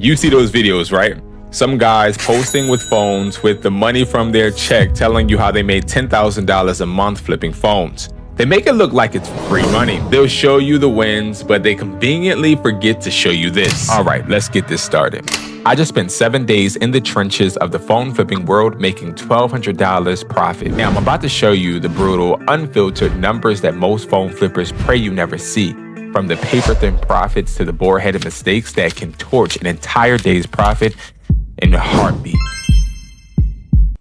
You see those videos, right? Some guys posting with phones with the money from their check telling you how they made $10,000 a month flipping phones. They make it look like it's free money. They'll show you the wins, but they conveniently forget to show you this. All right, let's get this started. I just spent 7 days in the trenches of the phone flipping world making $1,200 profit. Now I'm about to show you the brutal, unfiltered numbers that most phone flippers pray you never see. From the paper-thin profits to the bore-headed mistakes that can torch an entire day's profit in a heartbeat.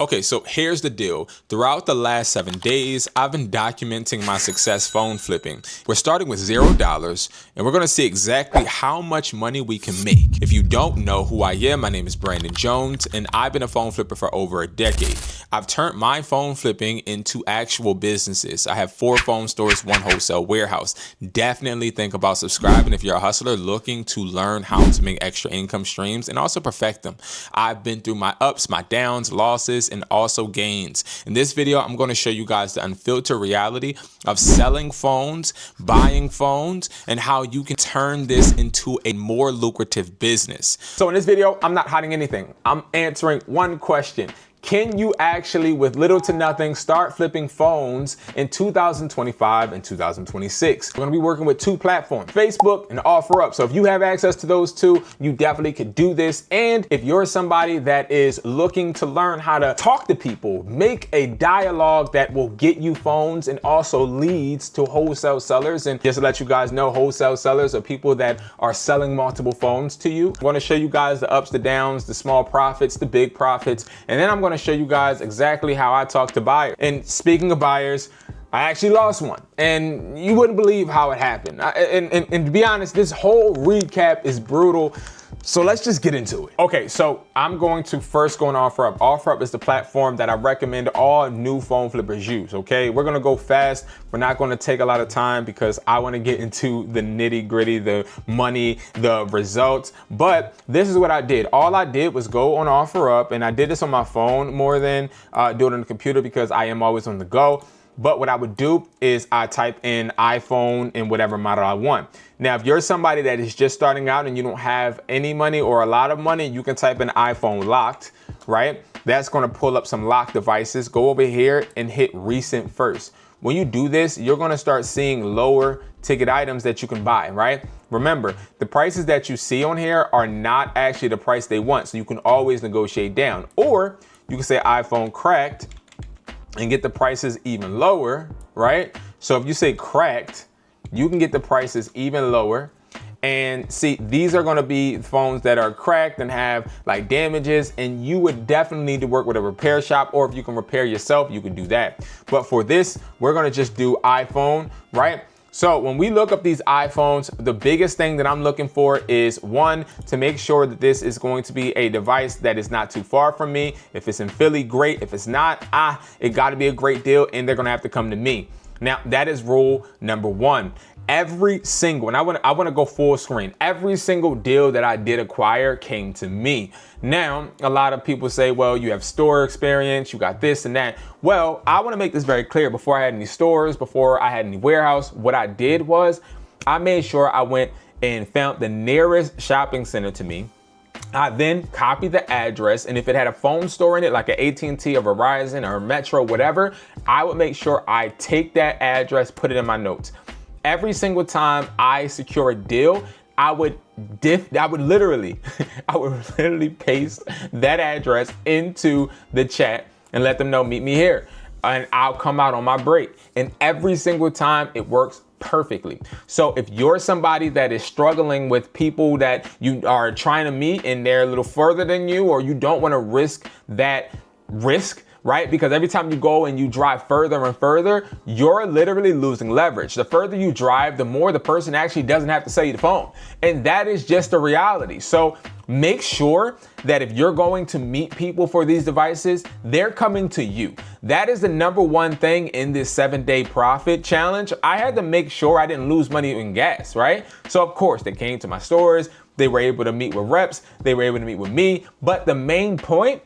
Okay, so here's the deal. Throughout the last 7 days, I've been documenting my success phone flipping. We're starting with $0, and we're gonna see exactly how much money we can make. If you don't know who I am, my name is Brandon Jones, and I've been a phone flipper for over a decade. I've turned my phone flipping into actual businesses. I have 4 phone stores, 1 wholesale warehouse. Definitely think about subscribing if you're a hustler looking to learn how to make extra income streams and also perfect them. I've been through my ups, my downs, losses, and also gains. In this video, I'm going to show you guys the unfiltered reality of selling phones, buying phones, and how you can turn this into a more lucrative business. So in this video, I'm not hiding anything. I'm answering one question. Can you actually, with little to nothing, start flipping phones in 2025 and 2026? We're gonna be working with 2 platforms, Facebook and OfferUp. So if you have access to those 2, you definitely could do this. And if you're somebody that is looking to learn how to talk to people, make a dialogue that will get you phones and also leads to wholesale sellers. And just to let you guys know, wholesale sellers are people that are selling multiple phones to you. I'm gonna show you guys the ups, the downs, the small profits, the big profits, and then I'm going to show you guys exactly how I talk to buyers. And speaking of buyers, I actually lost one, and you wouldn't believe how it happened. And to be honest, this whole recap is brutal. So let's just get into it. Okay, so I'm going to first go on OfferUp. OfferUp is the platform that I recommend all new phone flippers use, okay? We're gonna go fast. We're not gonna take a lot of time because I wanna get into the nitty gritty, the money, the results. But this is what I did. All I did was go on OfferUp, and I did this on my phone more than do it on the computer because I am always on the go. But what I would do is I type in iPhone and whatever model I want. Now, if you're somebody that is just starting out and you don't have any money or a lot of money, you can type in iPhone locked, right? That's gonna pull up some locked devices. Go over here and hit recent first. When you do this, you're gonna start seeing lower ticket items that you can buy, right? Remember, the prices that you see on here are not actually the price they want, so you can always negotiate down. Or you can say iPhone cracked and get the prices even lower, right? So if you say cracked, you can get the prices even lower. And see, these are gonna be phones that are cracked and have like damages, and you would definitely need to work with a repair shop, or if you can repair yourself, you can do that. But for this, we're gonna just do iPhone, right? So when we look up these iPhones, the biggest thing that I'm looking for is, 1, to make sure that this is going to be a device that is not too far from me. If it's in Philly, great. If it's not, it gotta be a great deal, and they're gonna have to come to me. Now, that is rule number 1. Every single, and I wanna go full screen, every single deal that I did acquire came to me. Now, a lot of people say, well, you have store experience, you got this and that. Well, I wanna make this very clear. Before I had any stores, before I had any warehouse, what I did was I made sure I went and found the nearest shopping center to me. I then copied the address, and if it had a phone store in it, like an AT&T or Verizon or Metro, whatever, I would make sure I take that address, put it in my notes. Every single time I secure a deal, I would literally paste that address into the chat and let them know, meet me here, and I'll come out on my break. And every single time it works perfectly. So if you're somebody that is struggling with people that you are trying to meet and they're a little further than you, or you don't want to risk that risk, right? Because every time you go and you drive further and further, you're literally losing leverage. The further you drive, the more the person actually doesn't have to sell you the phone. And that is just the reality. So make sure that if you're going to meet people for these devices, they're coming to you. That is the number 1 thing in this 7-day profit challenge. I had to make sure I didn't lose money in gas, right? So of course they came to my stores, they were able to meet with reps, they were able to meet with me. But the main point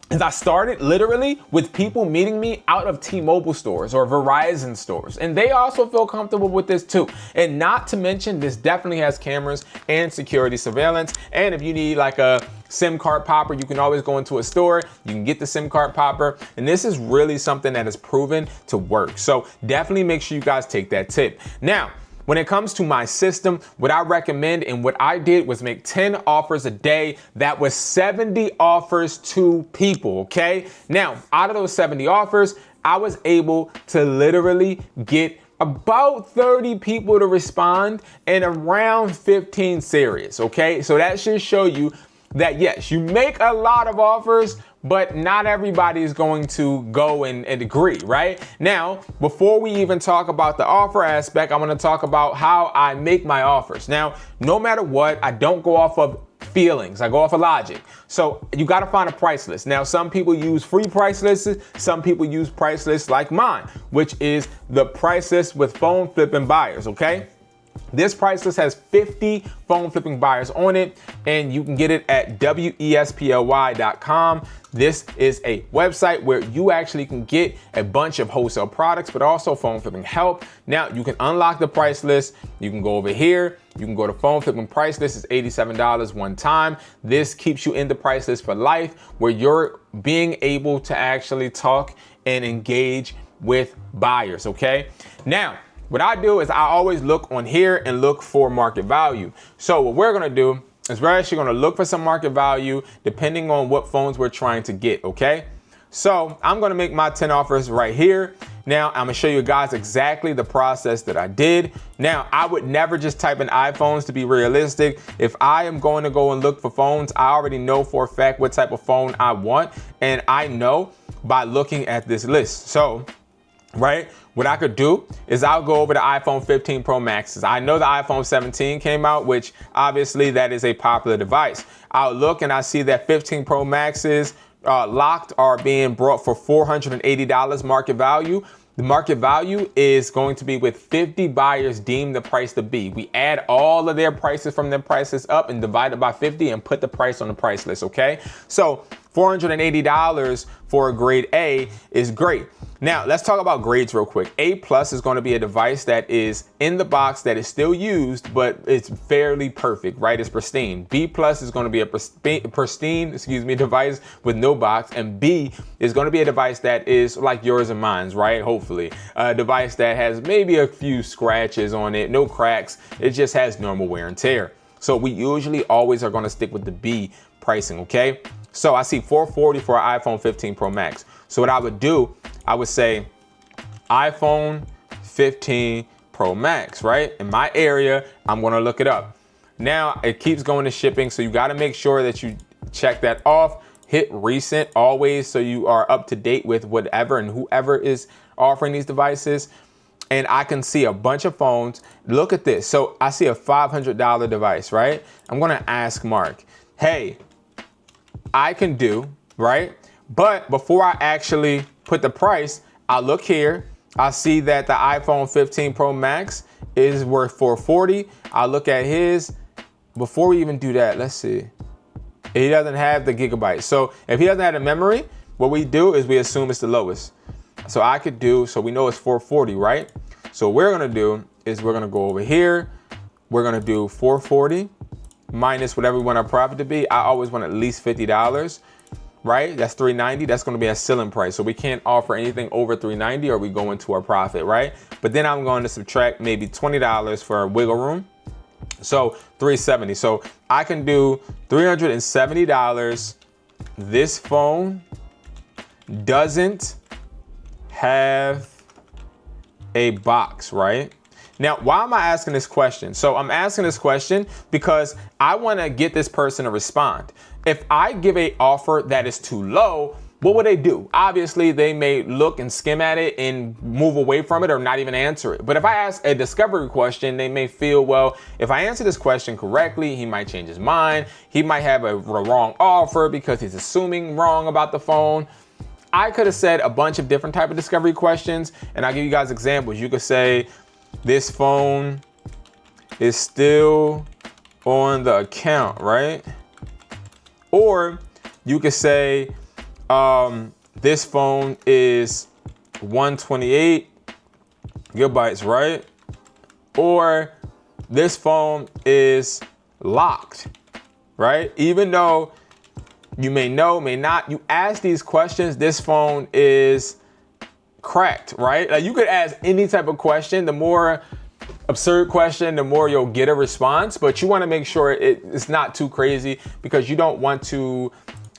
is I started literally with people meeting me out of T-Mobile stores or Verizon stores. And they also feel comfortable with this too. And not to mention, this definitely has cameras and security surveillance. And if you need like a SIM card popper, you can always go into a store, you can get the SIM card popper. And this is really something that is proven to work. So definitely make sure you guys take that tip. Now, when it comes to my system, what I recommend and what I did was make 10 offers a day. That was 70 offers to people, okay? Now, out of those 70 offers, I was able to literally get about 30 people to respond and around 15 serious, okay? So that should show you that yes, you make a lot of offers, but not everybody is going to go and agree, right? Now, before we even talk about the offer aspect, I'm gonna talk about how I make my offers. Now, no matter what, I don't go off of feelings, I go off of logic. So you gotta find a price list. Now, some people use free price lists, some people use price lists like mine, which is the price list with phone flipping buyers, okay? This price list has 50 phone flipping buyers on it, and you can get it at wesply.com. This is a website where you actually can get a bunch of wholesale products, but also phone flipping help. Now, you can unlock the price list. You can go over here. You can go to phone flipping price list. It's $87 one time. This keeps you in the price list for life, where you're being able to actually talk and engage with buyers, okay? Now, what I do is I always look on here and look for market value. So what we're gonna do is we're actually gonna look for some market value depending on what phones we're trying to get, okay? So I'm gonna make my 10 offers right here. Now I'm gonna show you guys exactly the process that I did. Now, I would never just type in iPhones to be realistic. If I am going to go and look for phones, I already know for a fact what type of phone I want. And I know by looking at this list. So, right? What I could do is I'll go over the iPhone 15 Pro Maxes. I know the iPhone 17 came out, which obviously that is a popular device. I'll look and I see that 15 Pro Maxes locked are being brought for $480 market value. The market value is going to be with 50 buyers deemed the price to be. We add all of their prices from their prices up and divide it by 50 and put the price on the price list, okay? So $480 for a grade A is great. Now, let's talk about grades real quick. A plus is going to be a device that is in the box that is still used, but it's fairly perfect, right? It's pristine. B plus is going to be a pristine, device with no box. And B is going to be a device that is like yours and mine's, right? Hopefully. A device that has maybe a few scratches on it, no cracks. It just has normal wear and tear. So we usually always are going to stick with the B pricing, okay? So I see $440 for an iPhone 15 Pro Max. So what I would do, I would say iPhone 15 Pro Max, right? In my area, I'm gonna look it up. Now it keeps going to shipping, so you gotta make sure that you check that off. Hit recent always so you are up to date with whatever and whoever is offering these devices. And I can see a bunch of phones. Look at this. So I see a $500 device, right? I'm gonna ask Mark, hey, I can do, right? But before I actually put the price, I look here, I see that the iPhone 15 Pro Max is worth $440. I look at his, before we even do that, let's see. He doesn't have the gigabytes. So if he doesn't have the memory, what we do is we assume it's the lowest. So I could do, so we know it's $440, right? So what we're gonna do is we're gonna go over here. We're gonna do $440 minus whatever we want our profit to be. I always want at least $50, right? That's $390. That's going to be a ceiling price. So we can't offer anything over $390 or we go into our profit, right? But then I'm going to subtract maybe $20 for wiggle room. So $370. So I can do $370. This phone doesn't have a box, right? Now, why am I asking this question? So I'm asking this question because I want to get this person to respond. If I give an offer that is too low, what would they do? Obviously, they may look and skim at it and move away from it or not even answer it. But if I ask a discovery question, they may feel, well, if I answer this question correctly, he might change his mind. He might have a wrong offer because he's assuming wrong about the phone. I could have said a bunch of different type of discovery questions, and I'll give you guys examples. You could say, this phone is still on the account, right? Or you could say, This phone is 128 gigabytes, right? Or this phone is locked, right? Even though you may know, may not, you ask these questions, this phone is cracked, right? Like you could ask any type of question. The more absurd question, the more you'll get a response, but you want to make sure it's not too crazy because you don't want to,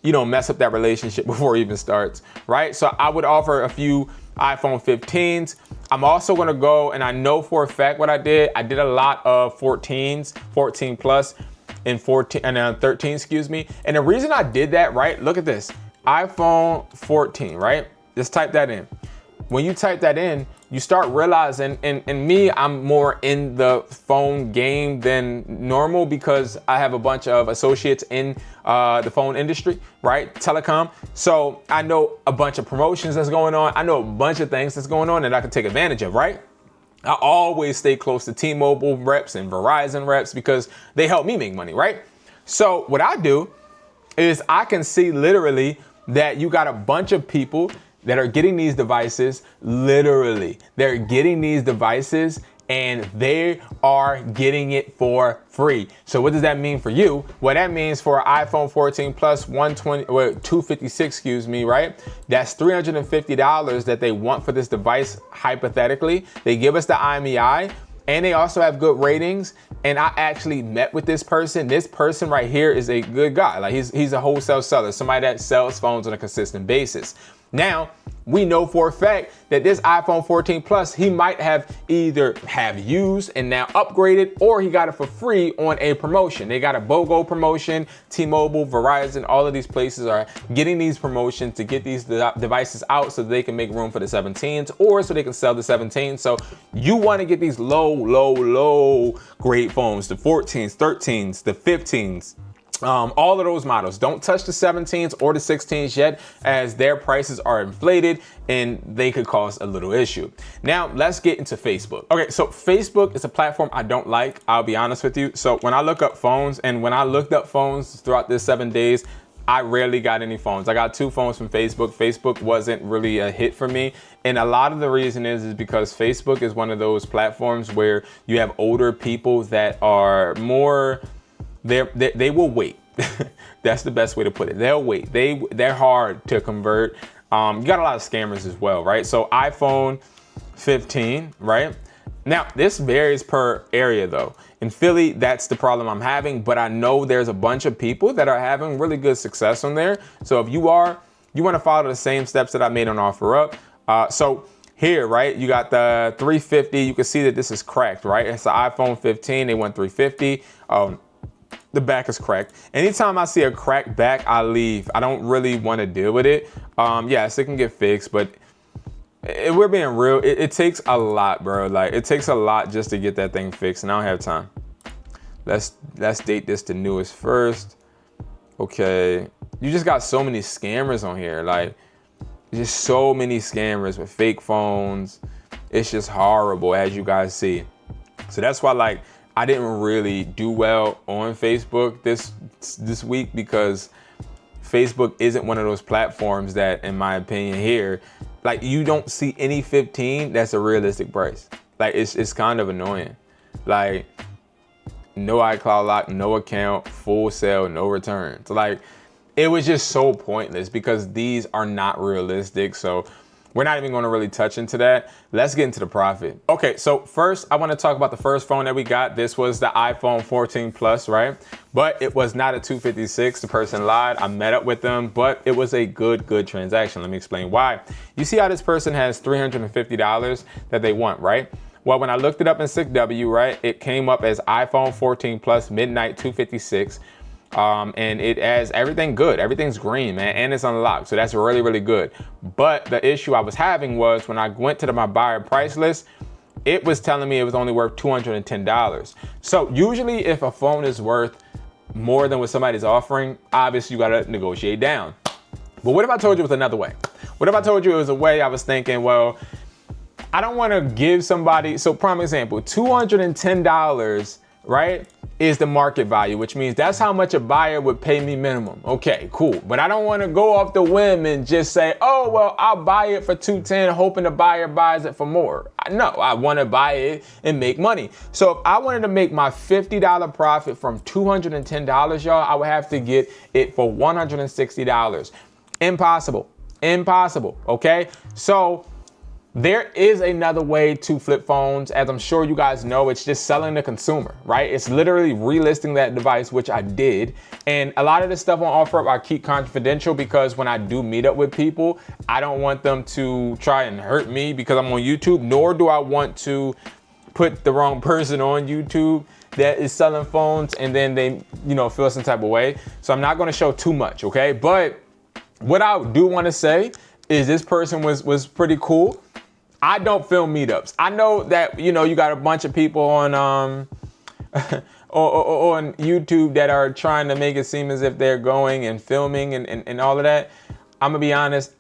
mess up that relationship before it even starts, right? So I would offer a few iPhone 15s. I'm also going to go, and I know for a fact what I did a lot of 14s, 14 plus, and 14 and 13, excuse me. And the reason I did that, right? Look at this, iPhone 14, right? Just type that in. When you type that in, you start realizing, and me, I'm more in the phone game than normal because I have a bunch of associates in the phone industry, right? Telecom. So I know a bunch of promotions that's going on. I know a bunch of things that's going on that I can take advantage of, right? I always stay close to T-Mobile reps and Verizon reps because they help me make money, right? So what I do is I can see literally that you got a bunch of people that are getting these devices, literally. They're getting these devices and they are getting it for free. So what does that mean for you? Well, that means for an iPhone 14 Plus 256, excuse me, right? That's $350 that they want for this device, hypothetically. They give us the IMEI, and they also have good ratings. And I actually met with this person. This person right here is a good guy. Like he's a wholesale seller, somebody that sells phones on a consistent basis. Now, we know for a fact that this iPhone 14 Plus, he might have either have used and now upgraded, or he got it for free on a promotion. They got a BOGO promotion. T-Mobile, Verizon, all of these places are getting these promotions to get these devices out so they can make room for the 17s or so they can sell the 17s. So you want to get these low grade phones, the 14s, 13s, the 15s. All of those models. Don't touch the 17s or the 16s yet, as their prices are inflated and they could cause a little issue. Now, let's get into Facebook. Okay, so Facebook is a platform I don't like, I'll be honest with you. So when I look up phones, and when I looked up phones throughout this 7 days, I rarely got any phones. I got 2 phones from Facebook. Facebook wasn't really a hit for me. And a lot of the reason is because Facebook is one of those platforms where you have older people that are more, they will wait. That's the best way to put it. They'll wait. They're hard to convert. You got a lot of scammers as well, right? So iPhone 15, right? Now, this varies per area though. In Philly, that's the problem I'm having, but I know there's a bunch of people that are having really good success on there. So if you want to follow the same steps that I made on OfferUp. So here, right, you got the 350. You can see that this is cracked, right? It's the iPhone 15. They went 350. The back is cracked. Anytime I see a cracked back, I leave. I don't really want to deal with it. Yes, it can get fixed, but if we're being real, it takes a lot, bro. Like, it takes a lot just to get that thing fixed, and I don't have time. Let's date this to newest first. Okay, you just got so many scammers on here. Like, just so many scammers with fake phones. It's just horrible, as you guys see. So that's why, like, I didn't really do well on Facebook this week, because Facebook isn't one of those platforms that, in my opinion here, like, you don't see any 15 that's a realistic price. Like, it's kind of annoying. Like, no iCloud lock, no account, full sale, no returns. Like, it was just so pointless because these are not realistic. So we're not even going to really touch into that. Let's get into the profit. Okay, so first I want to talk about the first phone that we got. This was the iPhone 14 Plus, right? But it was not a 256. The person lied. I met up with them, but it was a good transaction. Let me explain why. You see how this person has $350 that they want, right? Well, when I looked it up in SICW, right, it came up as iPhone 14 Plus Midnight 256. And it has everything good. Everything's green, man, and it's unlocked. So that's really good. But the issue I was having was when I went to my buyer price list, it was telling me it was only worth $210. So usually if a phone is worth more than what somebody's offering, obviously you gotta negotiate down. But what if I told you it was another way? What if I told you it was a way I was thinking, well, I don't want to give somebody, so prime example, $210 right, is the market value, which means that's how much a buyer would pay me minimum. Okay, cool. But I don't want to go off the whim and just say, oh, well, I'll buy it for $210, hoping the buyer buys it for more. No, I want to buy it and make money. So if I wanted to make my $50 profit from $210, y'all, I would have to get it for $160. Impossible. Impossible. Okay. So there is another way to flip phones. As I'm sure you guys know, it's just selling the consumer, right? It's literally relisting that device, which I did. And a lot of this stuff on OfferUp I keep confidential because when I do meet up with people, I don't want them to try and hurt me because I'm on YouTube, nor do I want to put the wrong person on YouTube that is selling phones and then they, feel some type of way. So I'm not going to show too much, okay? But what I do want to say is this person was pretty cool. I don't film meetups. I know that, you got a bunch of people on on YouTube that are trying to make it seem as if they're going and filming and all of that. I'm gonna be honest,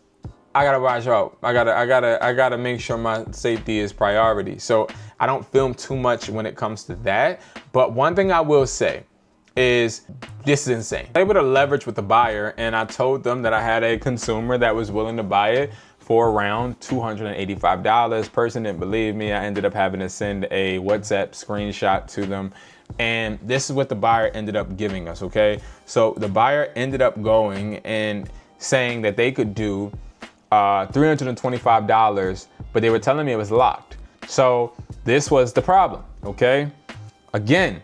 I gotta watch out. I gotta make sure my safety is priority. So I don't film too much when it comes to that. But one thing I will say is this is insane. I was able to leverage with the buyer, and I told them that I had a consumer that was willing to buy it for around $285. Person didn't believe me. I ended up having to send a WhatsApp screenshot to them. And this is what the buyer ended up giving us, okay? So the buyer ended up going and saying that they could do $325, but they were telling me it was locked. So this was the problem, okay? Again,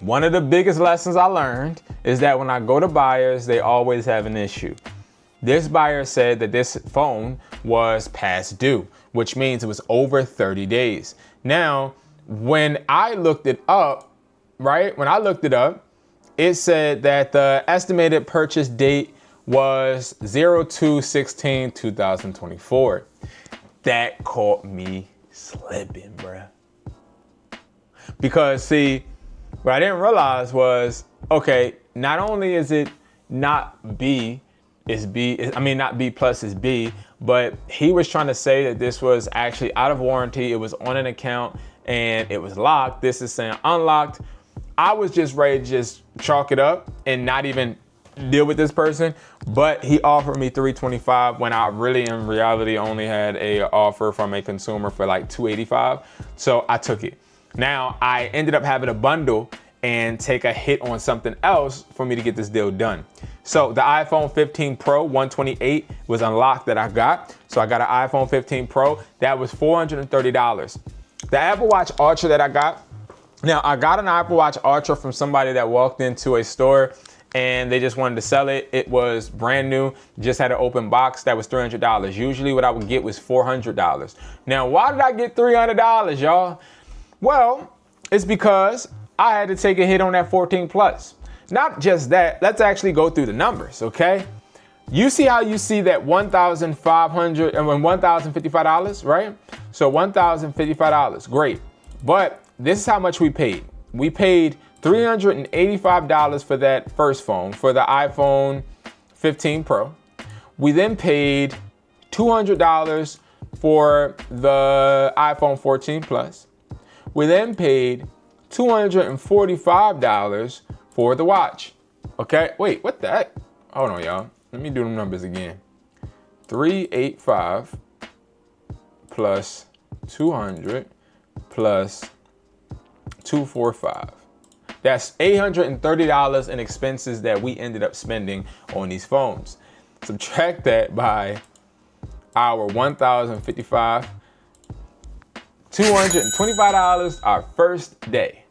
one of the biggest lessons I learned is that when I go to buyers, they always have an issue. This buyer said that this phone was past due, which means it was over 30 days. Now, when I looked it up, right? When I looked it up, it said that the estimated purchase date was 02/16/2024. That caught me slipping, bruh. Because see, what I didn't realize was, okay, not only is it not B, it's B, not B plus is B, but he was trying to say that this was actually out of warranty. It was on an account and it was locked. This is saying unlocked. I was just ready to just chalk it up and not even deal with this person, but he offered me $325 when I really in reality only had a offer from a consumer for like $285. So I took it. Now I ended up having a bundle and take a hit on something else for me to get this deal done. So the iPhone 15 Pro 128 was unlocked that I got. So I got an iPhone 15 Pro that was $430. The Apple Watch Ultra that I got. Now I got an Apple Watch Ultra from somebody that walked into a store and they just wanted to sell it. It was brand new, just had an open box. That was $300. Usually what I would get was $400. Now, why did I get $300, y'all? Well, it's because I had to take a hit on that 14 Plus. Not just that, let's actually go through the numbers, okay? You see how you see that $1,500 and $1,055, right? So $1,055, great. But this is how much we paid. We paid $385 for that first phone, for the iPhone 15 Pro. We then paid $200 for the iPhone 14 Plus. We then paid $245 for the watch. Okay, wait, what the heck? Hold on, y'all. Let me do them numbers again. 385 plus 200 plus 245. That's $830 in expenses that we ended up spending on these phones. Subtract that by our $1,055, $225 our first day.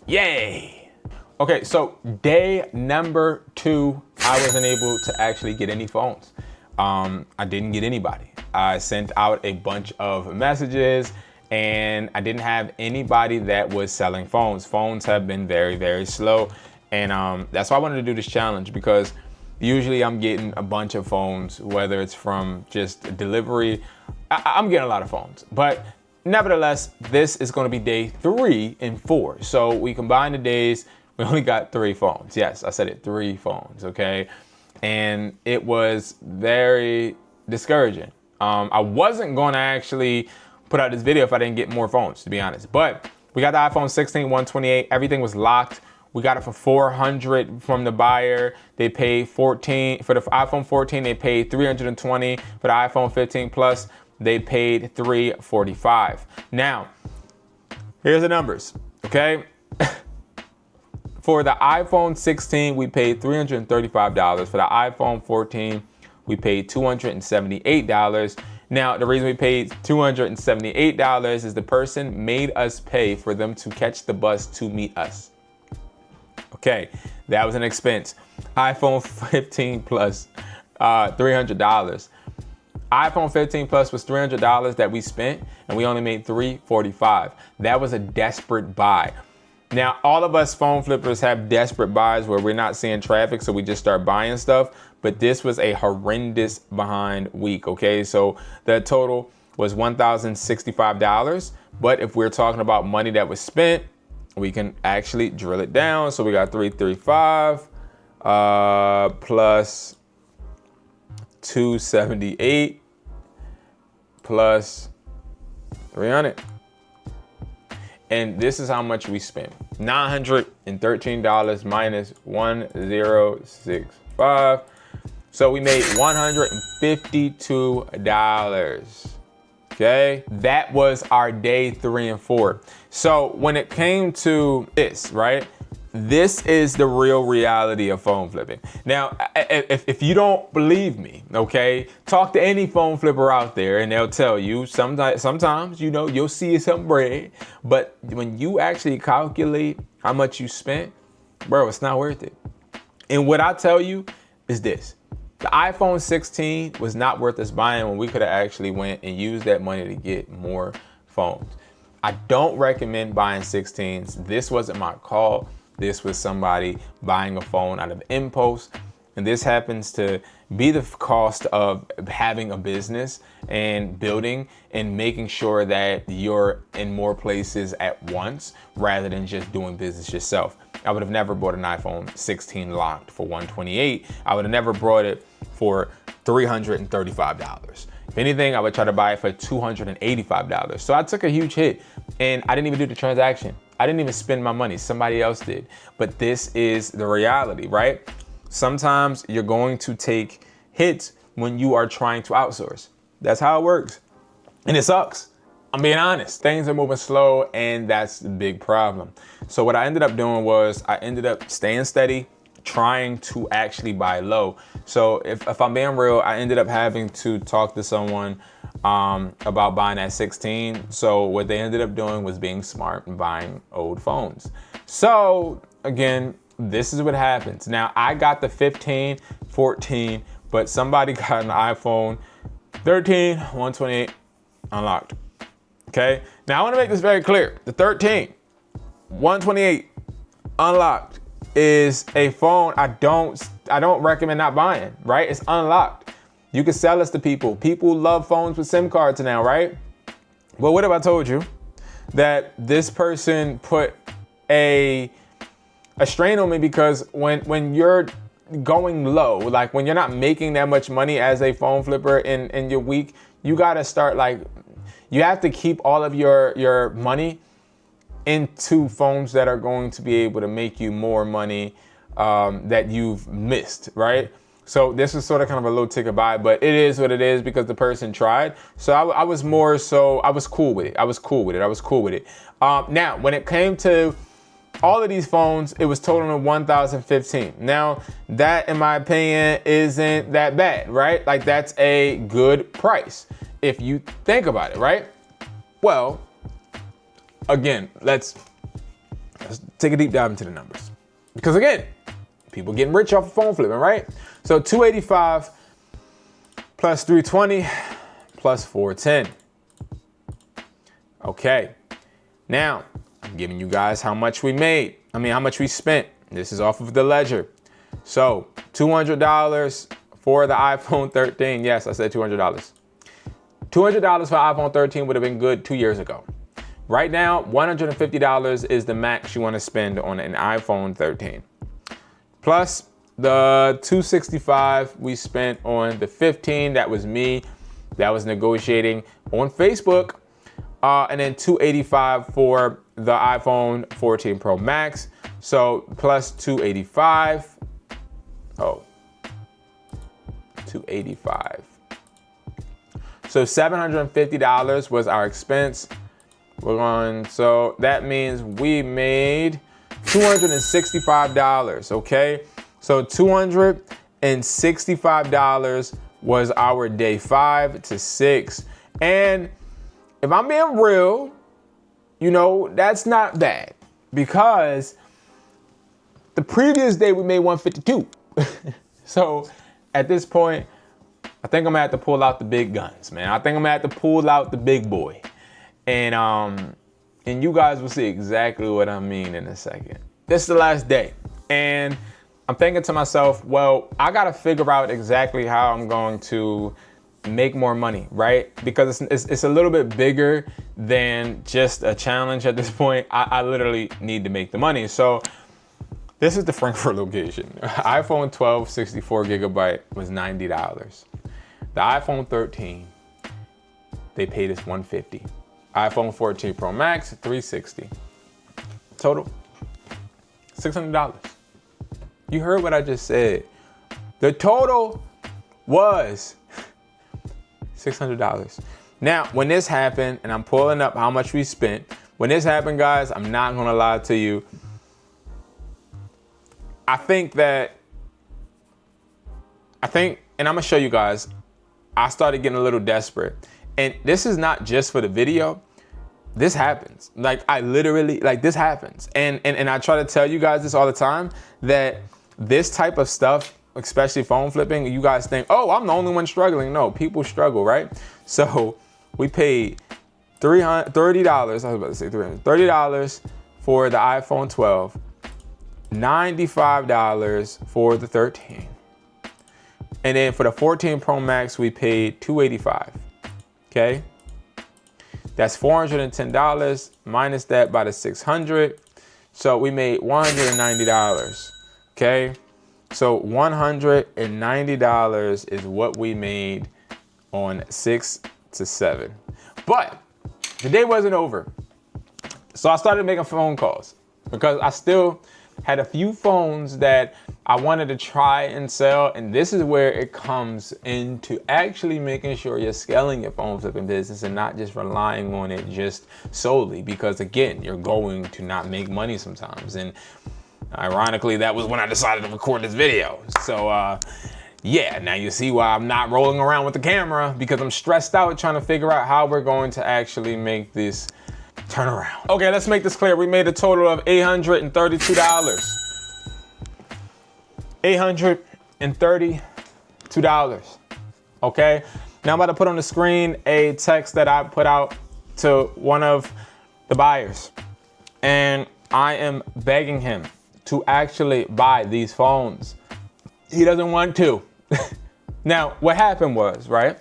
Yay! Okay, so day number 2, I wasn't able to actually get any phones. I didn't get anybody. I sent out a bunch of messages and I didn't have anybody that was selling phones. Phones have been very, very slow. And that's why I wanted to do this challenge, because usually I'm getting a bunch of phones, whether it's from just delivery. I'm getting a lot of phones, but nevertheless, this is gonna be day 3 and 4. So we combine the days, we only got 3 phones. Yes, I said it, 3 phones, okay? And it was very discouraging. I wasn't gonna actually put out this video if I didn't get more phones, to be honest. But We got the iPhone 16, 128. Everything was locked. We got it for $400 from the buyer. They paid $14 for the iPhone 14. They paid $320 for the iPhone 15 Plus. They paid $345. Now, here's the numbers. Okay. For the iPhone 16, we paid $335. For the iPhone 14, we paid $278. Now, the reason we paid $278 is the person made us pay for them to catch the bus to meet us. Okay, that was an expense. iPhone 15 Plus, $300. iPhone 15 Plus was $300 that we spent, and we only made $345. That was a desperate buy. Now, all of us phone flippers have desperate buys where we're not seeing traffic, so we just start buying stuff. But this was a horrendous behind week, okay? So the total was $1,065. But if we're talking about money that was spent, we can actually drill it down. So we got 335 plus 278 plus 300. And this is how much we spent. $913 minus 1065. So we made $152. Okay, that was our day 3 and 4. So when it came to this, right? This is the real reality of phone flipping. Now, if you don't believe me, okay, talk to any phone flipper out there and they'll tell you sometimes, you know, you'll see some bread, but when you actually calculate how much you spent, bro, it's not worth it. And what I tell you is this. The iPhone 16 was not worth us buying when we could have actually went and used that money to get more phones. I don't recommend buying 16s. This wasn't my call. This was somebody buying a phone out of impulse. And this happens to be the cost of having a business and building and making sure that you're in more places at once rather than just doing business yourself. I would have never bought an iPhone 16 locked for $128. I would have never bought it for $335. If anything, I would try to buy it for $285. So I took a huge hit and I didn't even do the transaction. I didn't even spend my money. Somebody else did. But this is the reality, right? Sometimes you're going to take hits when you are trying to outsource. That's how it works. And it sucks. I'm being honest. Things are moving slow and that's the big problem. So what I ended up doing was I ended up staying steady, trying to actually buy low. So if I'm being real, I ended up having to talk to someone about buying that 16. So what they ended up doing was being smart and buying old phones. So again, this is what happens. Now I got the 15, 14, but somebody got an iPhone 13, 128 unlocked. Okay. Now I want to make this very clear. The 13, 128 unlocked is a phone I don't recommend not buying, right? It's unlocked. You can sell this to people. People love phones with SIM cards now, right? Well, what if I told you that this person put a strain on me because when you're going low, like when you're not making that much money as a phone flipper in your week, you gotta start you have to keep all of your money into phones that are going to be able to make you more money that you've missed, right? So this is sort of kind of a low ticket buy, but it is what it is because the person tried. So I was cool with it. I was cool with it. Now, when it came to all of these phones, it was totaling $1,015. Now, that in my opinion isn't that bad, right? Like that's a good price if you think about it, right? Well, again, let's take a deep dive into the numbers. Because again, people getting rich off of phone flipping, right? So 285 plus 320 plus 410. Okay. Now, I'm giving you guys how much we made. How much we spent. This is off of the ledger. So $200 for the iPhone 13. Yes, I said $200. $200 for iPhone 13 would have been good 2 years ago. Right now, $150 is the max you want to spend on an iPhone 13. Plus the $265 we spent on the 15. That was me. That was negotiating on Facebook and then $285 for the iPhone 14 Pro Max. So plus $285. Oh, $285. So $750 was our expense. So that means we made $265, okay? So $265 was our day 5 to 6. And if I'm being real, you know, that's not bad, because the previous day we made $152. So at this point, I think I'm gonna have to pull out the big guns, man. I think I'm gonna have to pull out the big boy. And you guys will see exactly what I mean in a second. This is the last day. And I'm thinking to myself, well, I gotta figure out exactly how I'm going to make more money, right? Because it's a little bit bigger than just a challenge at this point. I literally need to make the money. So this is the Frankfurt location. iPhone 12 64 gigabyte was $90. The iPhone 13, they paid us $150. iPhone 14 Pro Max, $360. Total, $600. You heard what I just said. The total was $600. Now, when this happened, and I'm pulling up how much we spent, when this happened, guys, I'm not gonna lie to you. I think, and I'm gonna show you guys, I started getting a little desperate. And this is not just for the video. This happens. Like, I literally, like, this happens. And I try to tell you guys this all the time, that this type of stuff, especially phone flipping, you guys think, oh, I'm the only one struggling. No, people struggle, right? So we paid $30. I was about to say $30 for the iPhone 12, $95 for the 13. And then for the 14 Pro Max, we paid $285, okay? That's $410 minus that by the 600. So we made $190, okay? So $190 is what we made on 6 to 7. But the day wasn't over. So I started making phone calls because I still had a few phones that I wanted to try and sell. And this is where it comes into actually making sure you're scaling your phone flipping business and not just relying on it just solely, because again, you're going to not make money sometimes. And ironically, that was when I decided to record this video. So yeah, now you see why I'm not rolling around with the camera, because I'm stressed out trying to figure out how we're going to actually make this turn around. Okay, let's make this clear. We made a total of $832. $832. Okay, now I'm about to put on the screen a text that I put out to one of the buyers, and I am begging him to actually buy these phones. He doesn't want to. Now, what happened was, right?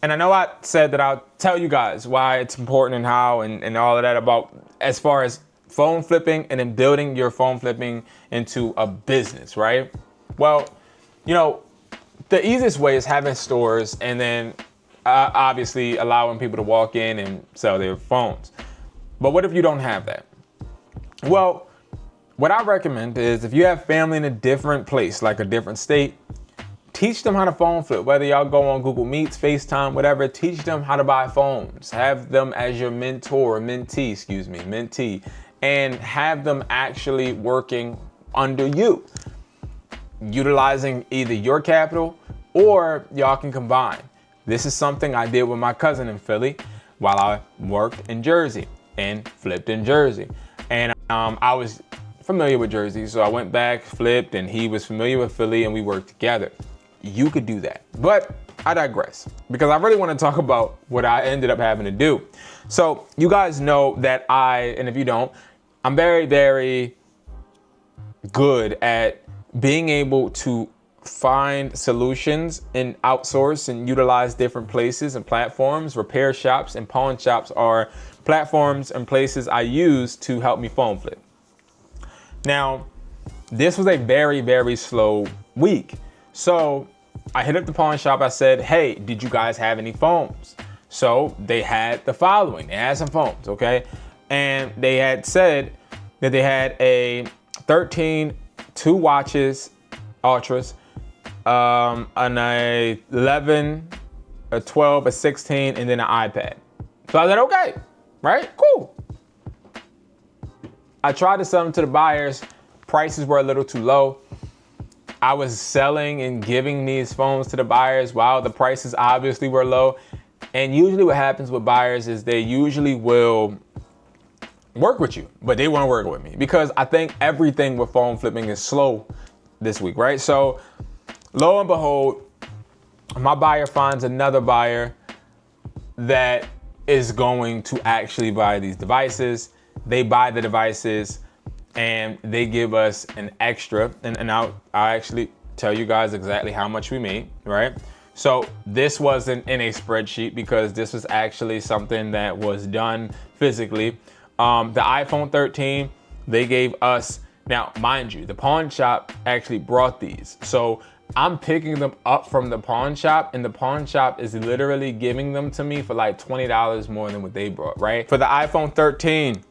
And I know I said that I'll tell you guys why it's important and how and all of that about as far as phone flipping and then building your phone flipping into a business, right? Well, you know, the easiest way is having stores and then obviously allowing people to walk in and sell their phones. But what if you don't have that? Well, what I recommend is if you have family in a different place, like a different state, teach them how to phone flip. Whether y'all go on Google Meets, FaceTime, whatever, teach them how to buy phones. Have them as your mentee, and have them actually working under you, utilizing either your capital or y'all can combine. This is something I did with my cousin in Philly while I worked in Jersey and flipped in Jersey. And I was familiar with Jersey, so I went back, flipped, and he was familiar with Philly, and we worked together. You could do that. But I digress, because I really want to talk about what I ended up having to do. So you guys know that and if you don't, I'm very, very good at being able to find solutions and outsource and utilize different places and platforms. Repair shops and pawn shops are platforms and places I use to help me phone flip. Now, this was a very, very slow week. So I hit up the pawn shop. I said, hey, did you guys have any phones? So they had the following. They had some phones, okay? And they had said that they had a 13, 2 watches, Ultras, an 11, a 12, a 16, and then an iPad. So I said, okay, right, cool. I tried to sell them to the buyers. Prices were a little too low. I was selling and giving these phones to the buyers while the prices obviously were low. And usually what happens with buyers is they usually will work with you, but they won't work with me because I think everything with phone flipping is slow this week, right? So lo and behold, my buyer finds another buyer that is going to actually buy these devices. They buy the devices and they give us an extra, and I'll actually tell you guys exactly how much we made, right? So this wasn't in a spreadsheet because this was actually something that was done physically. The iPhone 13, they gave us, now mind you, the pawn shop actually brought these. So I'm picking them up from the pawn shop, and the pawn shop is literally giving them to me for like $20 more than what they brought, right? For the iPhone 13,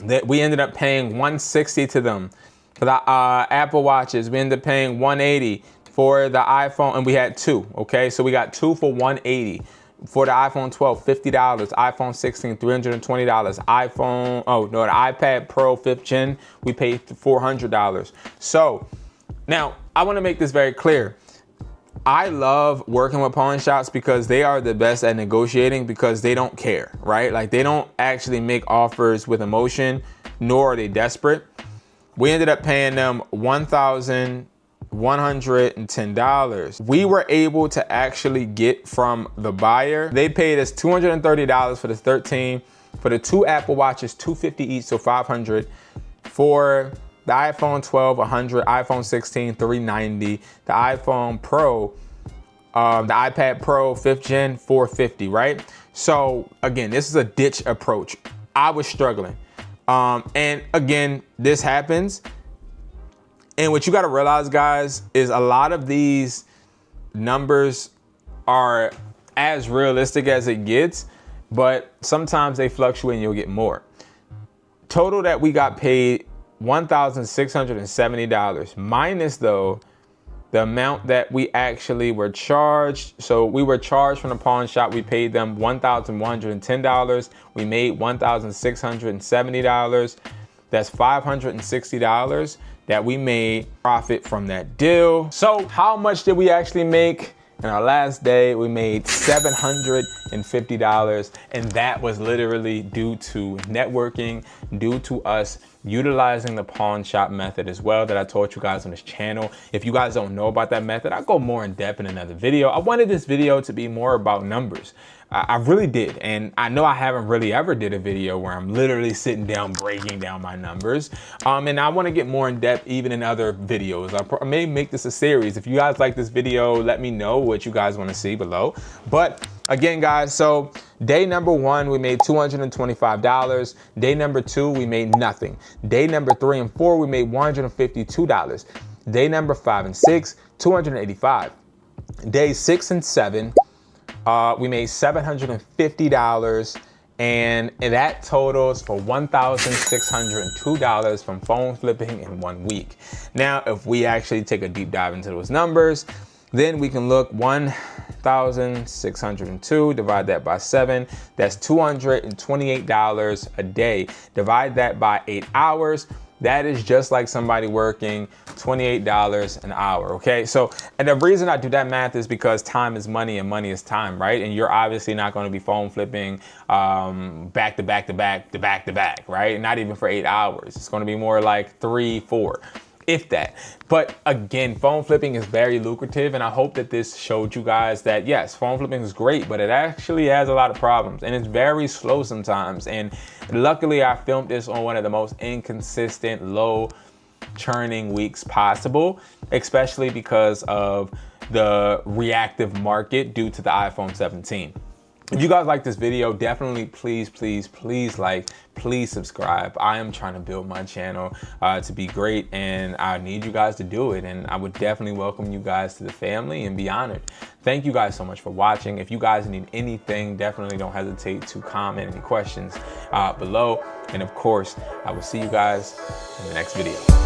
that we ended up paying $160 to them. For the Apple Watches, we ended up paying $180. For the iPhone, and we had 2, okay? So we got 2 for $180. For the iPhone 12, $50. iPhone 16, $320. The iPad Pro 5th Gen, we paid $400. So now I want to make this very clear. I love working with pawn shops because they are the best at negotiating because they don't care, right? Like they don't actually make offers with emotion, nor are they desperate. We ended up paying them $1,110. We were able to actually get from the buyer. They paid us $230 for the 13. For the 2 Apple Watches, $250 each, so $500. For the iPhone 12, $100. iPhone 16, $390. The iPhone Pro, the iPad Pro 5th Gen, $450, right? So again, this is a ditch approach. I was struggling. And again, this happens. And what you got to realize, guys, is a lot of these numbers are as realistic as it gets, but sometimes they fluctuate and you'll get more. Total that we got paid $1,670 minus though the amount that we actually were charged. So we were charged from the pawn shop. We paid them $1,110. We made $1,670. That's $560 that we made profit from that deal. So how much did we actually make? In our last day, we made $750, and that was literally due to networking, due to us utilizing the pawn shop method as well that I taught you guys on this channel. If you guys don't know about that method, I'll go more in depth in another video. I wanted this video to be more about numbers. I really did, and I know I haven't really ever did a video where I'm literally sitting down breaking down my numbers, and I want to get more in depth even in other videos. I may make this a series. If you guys like this video, let me know what you guys want to see below. But again, guys, so day number 1, we made $225. Day number 2, we made nothing. Day number 3 and 4, we made $152. Day number 5 and 6, $285. Day 6 and 7, we made $750, and that totals for $1,602 from phone flipping in 1 week. Now, if we actually take a deep dive into those numbers, then we can look 1,602, divide that by 7, that's $228 a day. Divide that by 8 hours, that is just like somebody working $28 an hour, okay? So, and the reason I do that math is because time is money and money is time, right? And you're obviously not gonna be phone flipping back to back to back to back to back, right? Not even for 8 hours. It's gonna be more like 3, 4. If that. But again, phone flipping is very lucrative, and I hope that this showed you guys that yes, phone flipping is great, but it actually has a lot of problems and it's very slow sometimes. And luckily I filmed this on one of the most inconsistent, low churning weeks possible, especially because of the reactive market due to the iPhone 17. If you guys like this video, definitely please like, please subscribe. I am trying to build my channel to be great, and I need you guys to do it. And I would definitely welcome you guys to the family and be honored. Thank you guys so much for watching. If you guys need anything, definitely don't hesitate to comment any questions below. And of course, I will see you guys in the next video.